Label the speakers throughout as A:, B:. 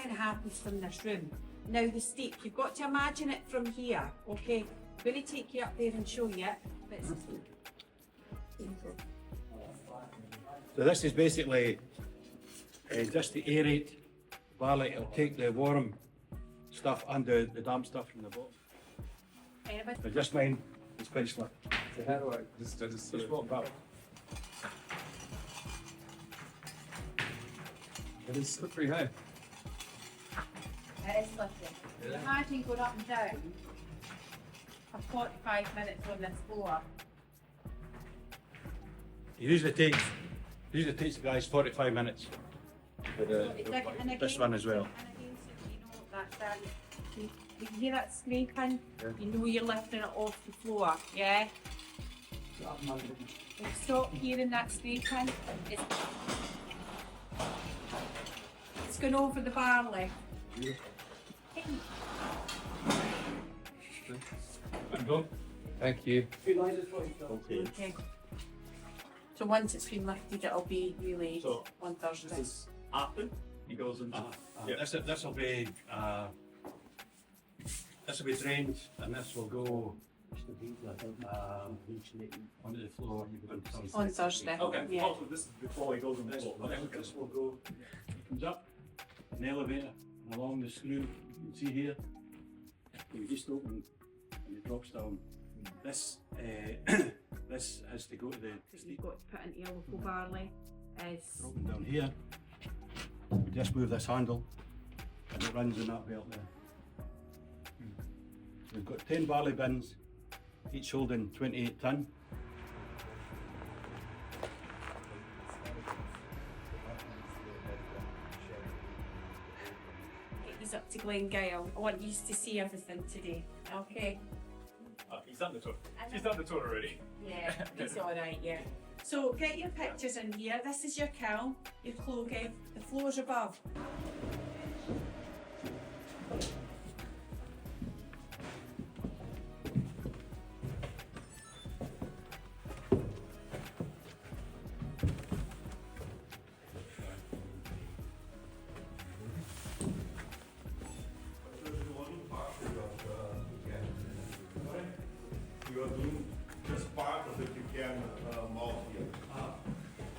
A: kind of happens from this room. Now the steep, you've got to imagine it from here, okay? I'm going to take you up there and show you it, but it's
B: So this is basically just to aerate barley. It'll take the warm stuff and the damp stuff from the bottom. But just mind it's quite slick.
C: So how do I just
B: walk back.
C: It is slippery, hey?
A: It is slippery. Imagine going up and down for 45 minutes on this floor.
B: It usually takes the guys 45 minutes for this one as well.
A: And again, so you know that you can hear that scraping, you know you're lifting it off the floor, yeah? Stop hearing that scraping. It's going over the barley.
C: Thank you.
A: Okay. So once it's been lifted, it'll be really on Thursday.
D: This is after he goes into.
B: This will be drained, and this will go onto the floor
A: On Thursday.
D: Okay.
A: Yeah.
D: Also, this is before he goes on the floor.
B: This will go. It comes up an elevator and along the screw. You can see here. You just open and it drops down. This this has to go to the
A: You've got to put into your local barley.
B: Dropping down here. Just move this handle and it runs in that belt there. We've got 10 barley bins, each holding 28 tonne.
A: Get these up to Glengyle. I want you to see everything today. Okay.
D: He's done the tour. She's done the tour already.
A: Yeah, it's alright, yeah. So get your pictures in here. This is your kiln, your cloaking, the floor's above.
E: You are doing just part of the pecan malt here.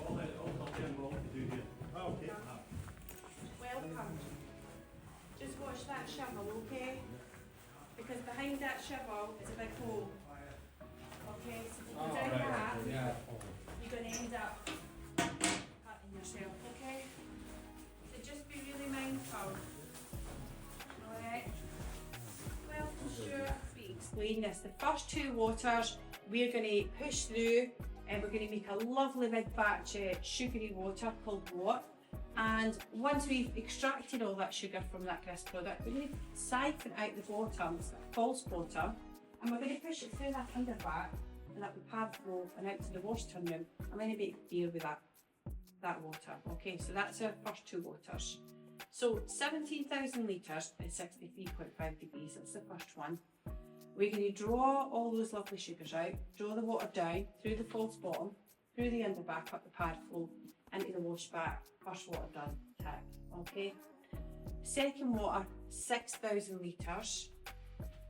B: All 10 malt to do here.
E: Okay.
A: Welcome. Just watch that shovel, okay? Because behind that shovel is a big hole. Okay, so if you go down that, you're going to end up hurting yourself, okay? So just be really mindful. Alright? Welcome, Stuart. Explain this. The first two waters we're going to push through and we're going to make a lovely big batch of sugary water called wort. And once we've extracted all that sugar from that grist product, we're going to siphon out the bottom, it's like false bottom, and we're going to push it through that underback and up the pad flow and out to the wash tun room. I'm going to make beer with that water. Okay, so that's our first two waters. So 17,000 litres at 63.5 degrees, that's the first one. We're going to draw all those lovely sugars out, draw the water down through the false bottom, through the underback, up the pad flow, into the wash back. First water done, tick. Okay. Second water, 6,000 litres.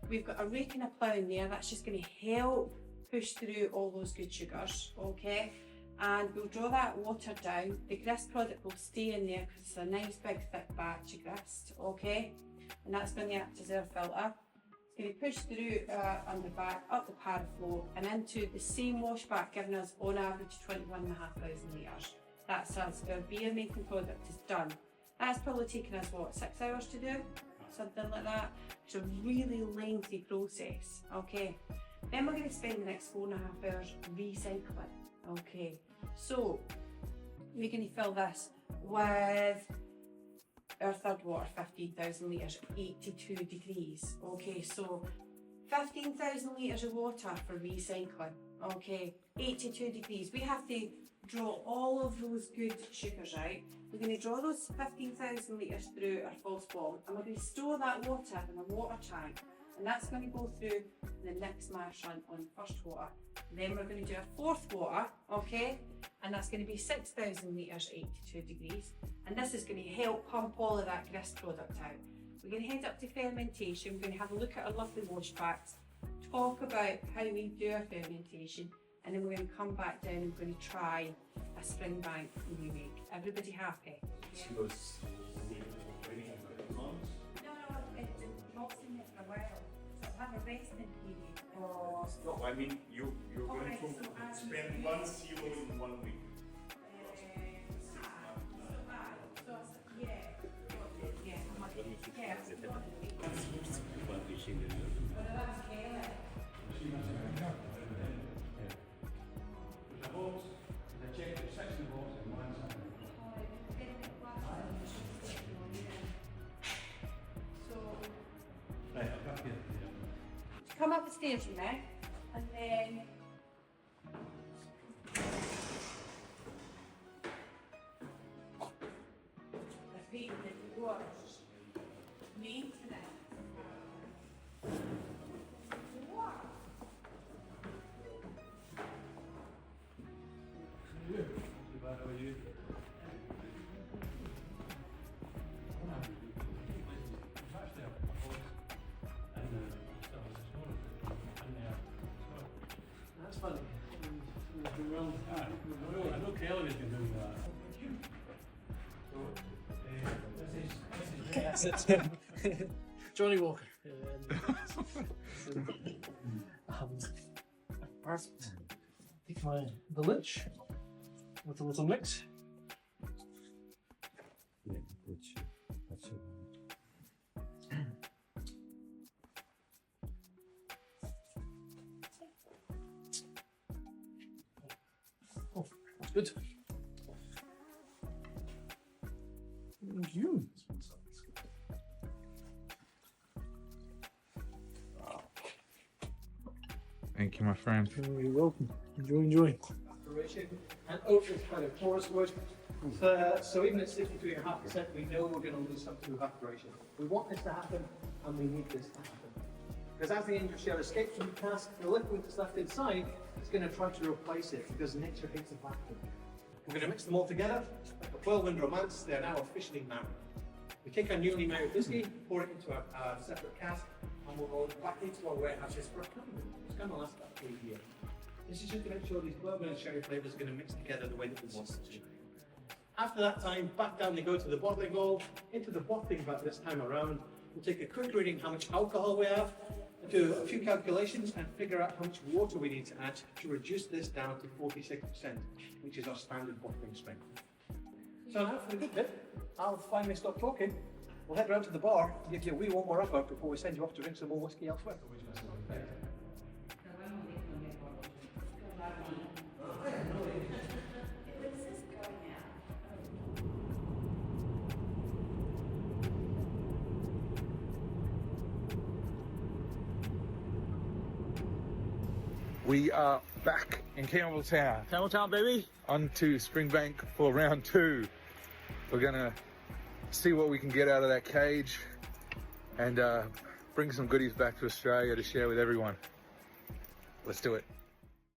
A: We've got a rake and a plough in there, that's just going to help push through all those good sugars. Okay. And we'll draw that water down. The grist product will stay in there because it's a nice big thick batch of grist. Okay. And that's going to act as our filter. It's going to push through underback, up the pad flow and into the same washback, giving us on average 21,500 litres. That's us, our beer making product is done. That's probably taken us, what, 6 hours to do? Something like that. It's a really lengthy process, okay. Then we're going to spend the next 4.5 hours recycling, okay. So, we're going to fill this with our third water, 15,000 litres, 82 degrees. Okay, so 15,000 litres of water for recycling. Okay, 82 degrees. We have to draw all of those good sugars out. We're going to draw those 15,000 litres through our false bottom and we're going to store that water in a water tank. And that's going to go through the next mash run on first water. Then we're going to do a fourth water, okay? and that's going to be 6,000 litres at 82 degrees, and this is going to help pump all of that grist product out. We're going to head up to fermentation. We're going to have a look at our lovely wash packs, talk about how we do our fermentation, and then we're going to come back down and we're going to try a Springbank new make. Everybody happy?
D: She was waiting for months.
A: No, it's malt's in it for a while, so I'll have a resting period. Or
D: No, I mean, you're going
A: Alright,
D: to
A: so as we
E: Spend
A: do-
E: 1 kilo in 1 week.
B: Right, I've got here.
A: Come up the stairs now, and then repeat the doors. Maintenance. What?
B: That's funny. I know Kelly can do that.
F: Yes, it's Johnny Walker. Perfect. Take the lynch with a little mix.
B: Yeah, which, that's it.
F: Oh, that's good. Thank you.
C: Thank you, my friend.
F: You're welcome. Enjoy. And oak is kind of forest wood. So even at 63.5%, we know we're going to lose some to evaporation. We want this to happen, and we need this to happen. Because as the angel shell escapes from the cask, the liquid that's left inside is going to try to replace it, because nature hates a vacuum. We're going to mix them all together. Like a whirlwind romance, they're now officially married. We take our newly married whiskey, pour it into a separate cask, and we'll go back into our warehouses for a couple. It's going to last about 3 years. This is just to make sure these bourbon and sherry flavours are going to mix together the way that we want them to. After that time, back down they go to the bottling hall, into the bottling vat this time around. We'll take a quick reading how much alcohol we have, do a few calculations and figure out how much water we need to add to reduce this down to 46%, which is our standard bottling strength. So now for the good bit, I'll finally stop talking. We'll head round to the bar and give you a wee warm up out before we send you off to drink some more whiskey elsewhere.
C: We are back in Campbeltown.
F: Campbeltown, baby.
C: On to Springbank for round 2. We're gonna see what we can get out of that cage and bring some goodies back to Australia to share with everyone. Let's do it.